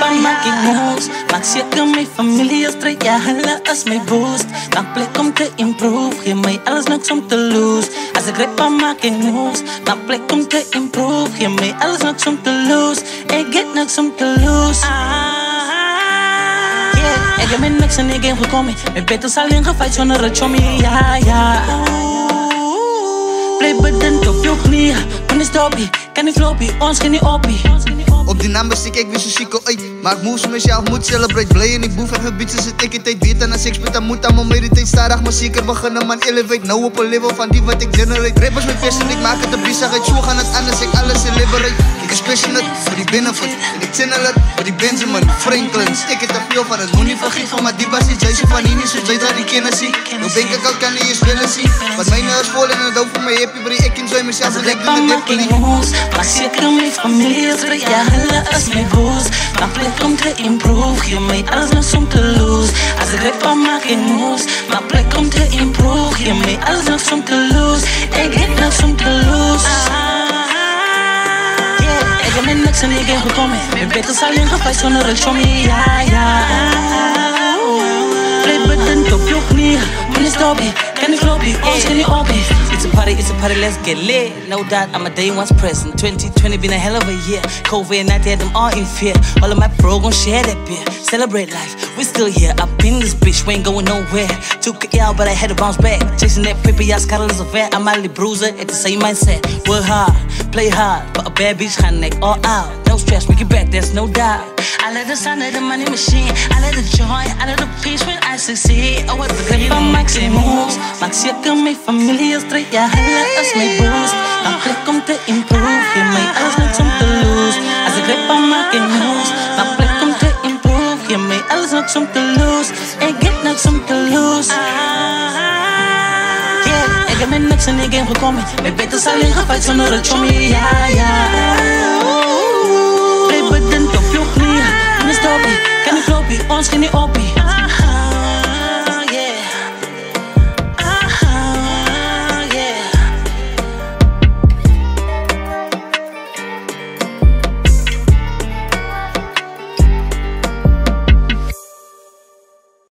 grip maak ek moves. Maak seker my familie is straight, ja hulle is my boost. Maak plek om te improve, gee my alles niks om te lose. As ek grip maak ek moves, maak plek om te improve, gee my alles niks om te lose. Ek get niks om te lose. Ik heb mijn niks en ik heb gekomen. Mijn beter zal in gefight zonder het chommy. Ja, ja. Play bedend op je knieën. Kan niet stoppen, kan niet floppy, ons kan niet oppie. Op die naam best ik weer zo chico, ey. Maak moves mezelf, moet celebrate. Blij en ik boef even beats, zit ik in tijd. Weet en als ik spit, dan moet aan mijn meditate. Starig maar zeker beginnen, man, elevate. Nou op een level van die wat ik generate. Rappers met passion, ik maak het een bizarheid. Zo gaan het anders, ik alles celebrate. Ik is passionate voor die binnenvoet. En ik channel het voor die Benjamin Franklin. Stik het te veel van het, moet niet vergeten. Maar die bas is Jason van Nini, zo weet dat die kennis zie. Nou denk ik al kan niet eens willen zien. Want mijn is vol en het hoofd van mij happy, bro. Ik enjoy mezelf, ik doe de dip moves. Maar zeker mijn familie is straight, ja hulle is my boost. Maak plek om te improve, gee my alles niks om te lose. As ek grip maak ek moves, maak plek om te improve, gee my alles niks om te lose. Ek het niks om te lose. Ik heb mijn niks en ik heb gekomen. Mijn beter zal in gefight zonder het chommy. Ja, ja. Play bedend op je knieën. Kan niet stoppen, kan niet floppy, ons kan niet oppie. It's a party, let's get lit. No doubt, I'm a day once present. 2020 been a hell of a year. COVID-19 had them all in fear. All of my bro gon' share that beer. Celebrate life, we still here. Up in this bitch, we ain't going nowhere. Took it out, but I had to bounce back. Chasing that paper, y'all Scarlet is a vet. I'm Ali Bruiser at the same mindset. Work hard, play hard, but a bad bitch gaan neck all out. No stress, we get back, there's no doubt. I let the sound of the money machine. I let the joy, I let the peace when I succeed. Oh, what's the grip on maxi moves? Maak zeker mijn familie is straight, ja hulle is my boost. Maak plek om te improve, gee my alles niks om te lose. As ek grip maak ek moves, maak plek om te improve, gee my alles niks om te lose. Ek get niks om te lose. Ik heb mijn niks en ik heb gekomen. Mijn beter zal in gefight zonder het chommy. Ja, ja. Play bedend op je knieën. Kan niet stoppen, kan niet floppy, ons kan niet oppie.